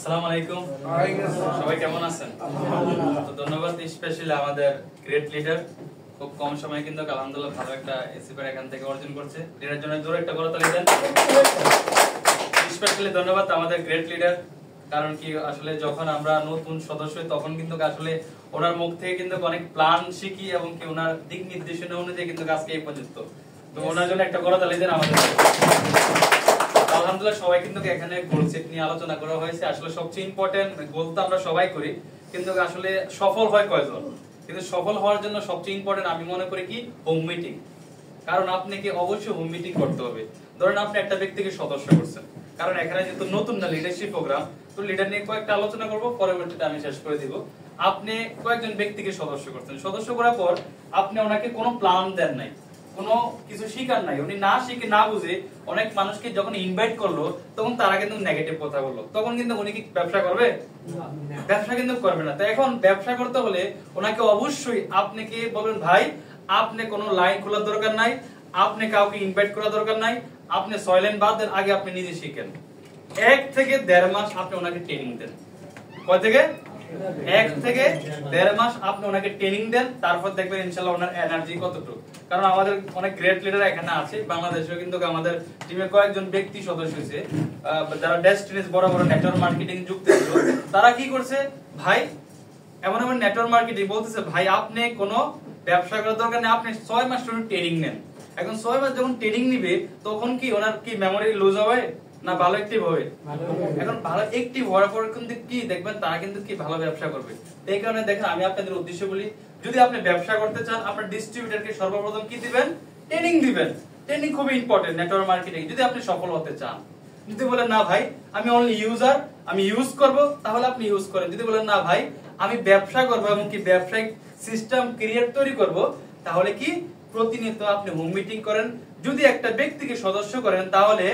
আসসালামু আলাইকুম। সবাই কেমন আছেন? তো ধন্যবাদ স্পেশালি আমাদের গ্রেট লিডার, খুব কম সময়ে কিন্তু আলহামদুলিল্লাহ ভালো একটা এসিপার এখান থেকে অর্জন করছে। লিডারের জন্য জোরে একটা করতালি দেন। স্পেশালি ধন্যবাদ আমাদের গ্রেট লিডার, কারণ কি আসলে যখন আমরা নতুন সদস্য তখন কিন্তু আসলে ওনার মুখ থেকে কিন্তু অনেক প্ল্যান শিখি এবং কি ওনার দিক নির্দেশনা অনুযায়ী কিন্তু আজকে এই পর্যন্ত। তো ওনার জন্য একটা করতালি দেন আমাদের। আলহামদুলিল্লাহ সবাই কিন্তু এখানে গোল সেট নিয়ে আলোচনা করা হয়েছে। আসলে সবচেয়ে ইম্পর্টেন্ট গোল তো আমরা সবাই করি, কিন্তু আসলে সফল হয় কয়জন? কিন্তু সফল হওয়ার জন্য সবচেয়ে ইম্পর্টেন্ট আমি মনে করি কি হোম মিটিং। কারণ আপনাকে অবশ্যই হোম মিটিং করতে হবে। ধরেন আপনি একটা ব্যক্তিকে সদস্য করছেন, কারণ এখানে যেহেতু নতুন না লিডারশিপ প্রোগ্রাম, তো লিডার নিয়ে কয়েকটা আলোচনা করব, পরবর্তীতে আমি শেষ করে দিব। আপনি কয়েকজন ব্যক্তিকে সদস্য করছেন, সদস্য করার পর আপনি ওনাকে কোনো প্ল্যান দেন নাই, কোনো কিছু শিখার নাই, উনি না শিখে না বুঝে অনেক মানুষকে যখন ইনভাইট করলো তখন তারা কিন্তু নেগেটিভ কথা বললো, তখন কিন্তু উনি কি ব্যবসা করবে? ব্যবসা কিন্তু করবে না। তো এখন ব্যবসা করতে হলে ওনাকে অবশ্যই আপনাকে বলবেন, ভাই আপনি কোনো লাইন খোলার দরকার নাই, আপনি কাউকে ইনভাইট করার দরকার নাই, আপনি 6 লাইন বাদ দেন, আগে আপনি নিজে শিখেন। 1 থেকে 1.5 মাস আপনি ওনাকে ট্রেনিং দেন। কয় থেকে? 1 থেকে 1.5 মাস আপনি ওনাকে ট্রেনিং দেন, তারপর দেখবেন ইনশাআল্লাহ ওনার এনার্জি কতটুকু। কারণ আমাদের অনেক গ্রেট লিডার এখানে আছে, বাংলাদেশেও কিন্তু আমাদের টিমে কয়েকজন ব্যক্তি সদস্য হয়েছে যারা ডেস্টিনিস বড় বড় নেটওয়ার্ক মার্কেটিং যুক্ত ছিল। তারা কি করছে, ভাই এমন এমন নেটওয়ার্ক মার্কেটিং বলতেছে, ভাই আপনি কোনো ব্যবসা করার দরকার নেই, আপনি 6 মাস ট্রেনিং নেন। এখন 6 মাস যখন ট্রেনিং নিবে তখন কি ওনার কি মেমোরি লুজ হবে না ভালো অ্যাক্টিভ হবে? এখন ভালো অ্যাক্টিভ হওয়ার পর কিন্তু কি দেখবেন তারা কিন্তু কি ভালো ব্যবসা করবে। এই কারণে দেখেন আমি আপনাদের উদ্দেশ্য বলি, যদি আপনি ব্যবসা করতে চান আপনার ডিস্ট্রিবিউটরকে সর্বপ্রথম কি দিবেন? ট্রেনিং দিবেন। ট্রেনিং খুবই ইম্পর্টেন্ট নেটওয়ার্ক মার্কেটিং যদি আপনি সফল হতে চান। যদি বলেন না ভাই আমি অনলি ইউজার, আমি ইউজ করব, তাহলে আপনি ইউজ করেন। যদি বলেন না ভাই আমি ব্যবসা করব এবং কি ব্যবসায়িক সিস্টেম ক্রিয়েট তৈরি করব, তাহলে কি প্রতিনিয়ত আপনি হোম মিটিং করেন। যদি একটা ব্যক্তিকে সদস্য করেন তাহলে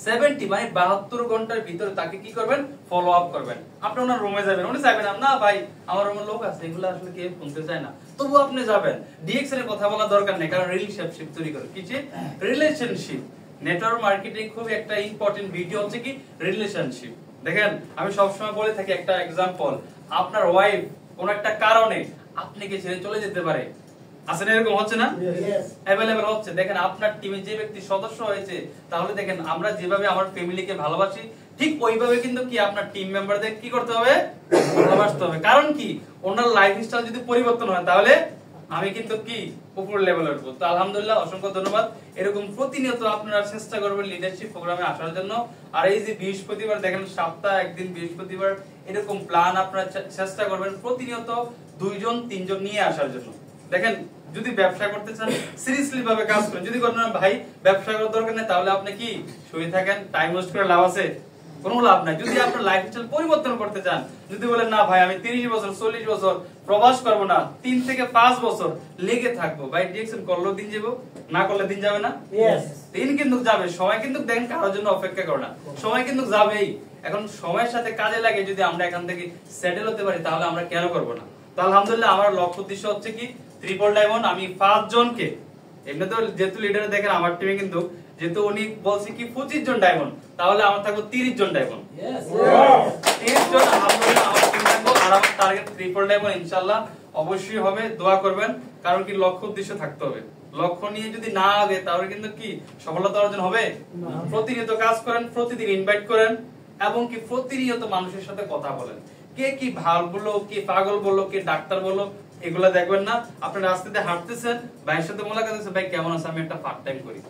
70 মানে 72 ঘন্টার ভিতরে তাকে কি করবেন? ফলো আপ করবেন। আপনি ওনার রুমে যাবেন, উনি চাইবেন না ভাই আমার রুমে লোক আছে এগুলো আসলে কেউ শুনতে চায় না, তবু আপনি যাবেন। ডিএক্সএন এর কথা বলা দরকার নেই, কারণ রিলেশনশিপ তৈরি করে। কি যে রিলেশনশিপ, নেটওয়ার্ক মার্কেটিং খুব একটা ইম্পর্টেন্ট ভিডিও হচ্ছে কি রিলেশনশিপ। দেখেন আমি সবসময় বলে থাকি একটা एग्जांपल, আপনার ওয়াইফ কোন একটা কারণে আপনাকে ছেড়ে চলে যেতে পারে, আসলে এরকম হচ্ছে না? अवेलेबल হচ্ছে। দেখেন আপনার টিমে যে ব্যক্তি সদস্য হয়েছে, তাহলে দেখেন আমরা যেভাবে আমার ফ্যামিলিকে ভালোবাসি ঠিক ওইভাবে কিন্তু কি আপনার টিম মেম্বারদের কি করতে হবে? ভালোবাসতে হবে। কারণ কি ওনার লাইফস্টাইল যদি পরিবর্তন হয় তাহলে আমি কিন্তু কি উপর লেভেলে উঠবো। তো আলহামদুলিল্লাহ অসংখ্য ধন্যবাদ। এরকম প্রতিনিয়ত আপনারা চেষ্টা করবেন লিডারশিপ প্রোগ্রামে আসার জন্য। আর এই যে বৃহস্পতিবার দেখেন সপ্তাহে একদিন বৃহস্পতিবার এরকম প্ল্যান আপনারা চেষ্টা করবেন প্রতিনিয়ত 2 জন 3 জন নিয়ে আসার জন্য। দেখেন যদি ব্যবসা করতে চান সিরিয়াসলি ভাবে কাজ করেন। যদি করেন ভাই ব্যবসা করার দরকার নেই, তাহলে আপনি কি শুয়ে থাকেন, টাইম ওয়েস্ট করে লাভ আছে? কোনো লাভ নাই। যদি আপনার লাইফস্টাইল পরিবর্তন করতে চান, যদি বলেন না ভাই আমি 30 বছর 40 বছর প্রবাস করব না, 3 থেকে 5 বছর লেগে থাকবো, ভাই ডিএক্সএন করলেও দিন যাবো, না করলে দিন যাবে না? দিন কিন্তু যাবে। সময় কিন্তু দেখেন কারোর জন্য অপেক্ষা করে না, সময় কিন্তু যাবেই। এখন সময়ের সাথে কাজে লাগে যদি আমরা এখান থেকে সেটেল হতে পারি, তাহলে আমরা কেন করব না? তো আলহামদুলিল্লাহ আমার লক্ষ্য উদ্দেশ্য হচ্ছে কি ট্রিপল ডায়মন্ড। আমি 5 জনকে, এমনি তো যেহেতু লিডার দেখেন আমার টিমে কিন্তু যেহেতু উনি বলছে কি 25 জন ডায়মন্ড, তাহলে আমার থাকবে 30 জন ডায়মন্ড। 30 জন আলহামদুলিল্লাহ আমার টিম থাকবে। আর আমার টার্গেট ট্রিপল ডায়মন্ড ইনশাআল্লাহ অবশ্যই হবে, দোয়া করবেন। কারণ কি লক্ষ্য উদ্দেশ্য থাকতে হবে, লক্ষ্য নিয়ে যদি না আগে তাহলে কিন্তু কি সফলতা অর্জন হবে? প্রতিনিয়ত কাজ করেন, প্রতিদিন ইনভাইট করেন এবং কি প্রতিনিয়ত মানুষের সাথে কথা বলেন। কে কি ভাল বললো, কে পাগল বললো, কে ডাক্তার বললো, এগুলা দেখবেন না। আপনি রাস্তাতে হাঁটতেছেন, ভাইয়ের সাথে মোলাকাত হচ্ছে, ভাই কেমন আছে, আমি একটা পার্ট টাইম করি,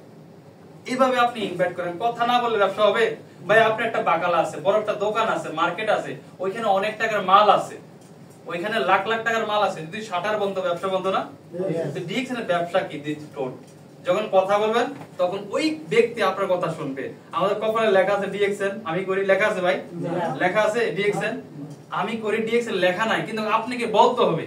এইভাবে আপনি ইনভাইট করেন। কথা না বলে ব্যবসা হবে? ভাই আপনার একটা বাগালা আছে, বড় একটা দোকান আছে, মার্কেট আছে, ওইখানে অনেক টাকার মাল আছে, ওইখানে লাখ লাখ টাকার মাল আছে, যদি শাটার বন্ধ ব্যবসা বন্ধ না? তো ডিএক্সএন এর ব্যবসা কি টোট, যখন কথা বলবেন তখন ওই ব্যক্তি আপনার কথা শুনবে। আমাদের কপালে লেখা আছে ডিএক্সএন, আমি করি, লেখা আছে ভাই, লেখা আছে ডিএক্সএন, আমি করি, ডিএক্সএন লেখা নাই, কিন্তু আপনাকে বলতে হবে,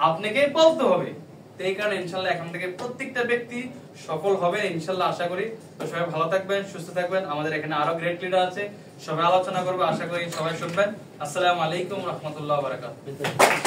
আপনাকে বলতে হবে। তো এই কারণে ইনশাআল্লাহ এখন থেকে প্রত্যেকটা ব্যক্তি সফল হবে ইনশাআল্লাহ আশা করি। তো সবাই ভালো থাকবেন, সুস্থ থাকবেন। আমাদের এখানে আরো গ্রেট লিডার আছে, সবাই আলোচনা করবে, আশা করি সবাই শুনবেন। আসসালামু আলাইকুম রাহমাতুল্লাহি ওয়া বারাকাতুহু।